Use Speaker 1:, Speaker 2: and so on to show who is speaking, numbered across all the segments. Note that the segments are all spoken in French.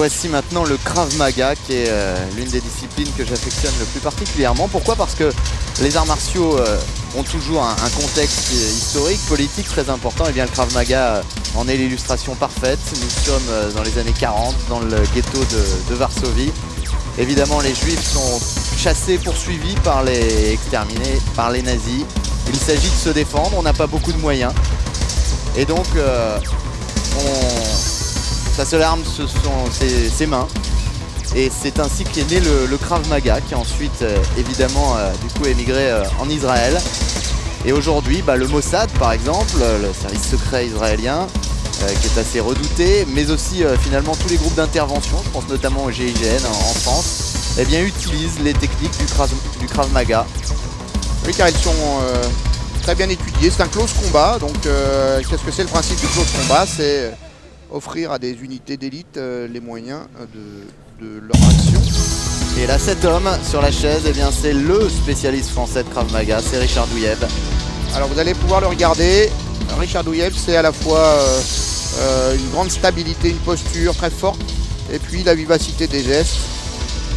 Speaker 1: voici maintenant le Krav Maga, qui est l'une des disciplines que j'affectionne le plus particulièrement. Pourquoi? Parce que les arts martiaux ont toujours un contexte historique, politique très important. Et bien le Krav Maga en est l'illustration parfaite. Nous sommes dans les années 40, dans le ghetto de Varsovie. Évidemment, les Juifs sont chassés, poursuivis exterminés par les nazis. Il s'agit de se défendre, on n'a pas beaucoup de moyens. Et donc, sa seule arme, ce sont ses mains. Et c'est ainsi qu'est né le Krav Maga, qui a ensuite, évidemment, du coup, émigré en Israël. Et aujourd'hui, le Mossad, par exemple, le service secret israélien, qui est assez redouté, mais aussi, finalement, tous les groupes d'intervention, je pense notamment au GIGN en France, eh bien, utilisent les techniques du Krav Maga.
Speaker 2: Oui, car ils sont très bien étudiés. C'est un close combat. Donc, qu'est-ce que c'est le principe du close combat? C'est offrir à des unités d'élite les moyens de leur action.
Speaker 1: Et là, cet homme sur la chaise, eh bien, c'est le spécialiste français de Krav Maga, c'est Richard Douieb.
Speaker 2: Alors, vous allez pouvoir le regarder. Richard Douieb, c'est à la fois une grande stabilité, une posture très forte, et puis la vivacité des gestes.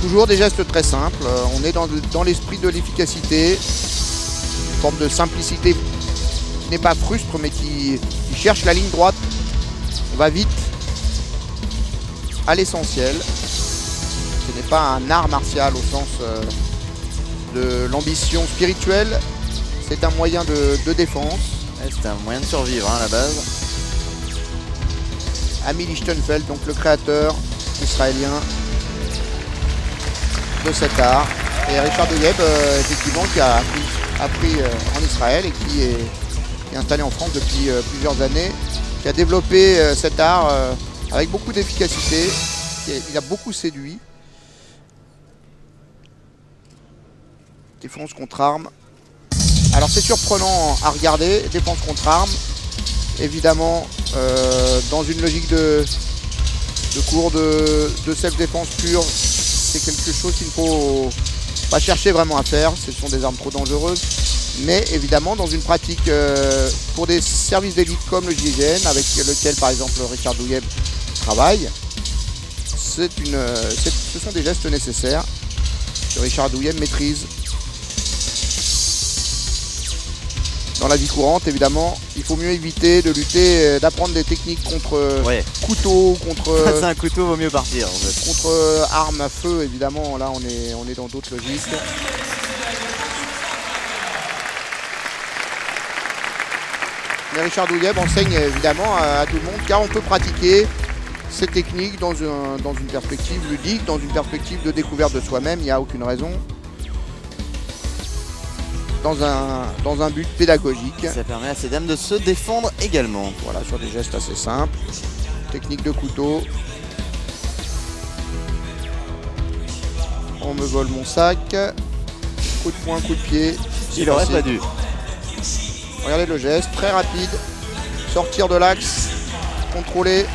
Speaker 2: Toujours des gestes très simples. On est dans l'esprit de l'efficacité, une forme de simplicité qui n'est pas frustre, mais qui cherche la ligne droite. On va vite à l'essentiel. Ce n'est pas un art martial au sens de l'ambition spirituelle. C'est un moyen de défense.
Speaker 1: C'est un moyen de survivre à la base.
Speaker 2: Ami Lichtenfeld, donc le créateur israélien de cet art. Et Richard Douieb, effectivement, qui a appris en Israël et qui est installé en France depuis plusieurs années, qui a développé cet art avec beaucoup d'efficacité. Il a beaucoup séduit. Défense contre arme. Alors c'est surprenant à regarder, défense contre arme. Évidemment, dans une logique de cours de self-défense pure, c'est quelque chose qu'il ne faut pas chercher vraiment à faire. Ce sont des armes trop dangereuses. Mais évidemment, dans une pratique pour des services d'élite comme le GIGN, avec lequel par exemple Richard Douieb travaille, ce sont des gestes nécessaires que Richard Douieb maîtrise. Dans la vie courante, évidemment, il faut mieux éviter de lutter, d'apprendre des techniques contre couteau, contre...
Speaker 1: C'est un couteau, vaut mieux partir en fait.
Speaker 2: Contre armes à feu, évidemment, là on est dans d'autres logiques. Mais Richard Douieb enseigne évidemment à tout le monde, car on peut pratiquer ces techniques dans une perspective ludique, dans une perspective de découverte de soi-même, il n'y a aucune raison. Dans un but pédagogique.
Speaker 1: Ça permet à ces dames de se défendre également.
Speaker 2: Voilà, sur des gestes assez simples. Technique de couteau. On me vole mon sac. Coup de poing, coup de pied.
Speaker 1: Il aurait pas dû.
Speaker 2: Regardez le geste, très rapide. Sortir de l'axe. Contrôler.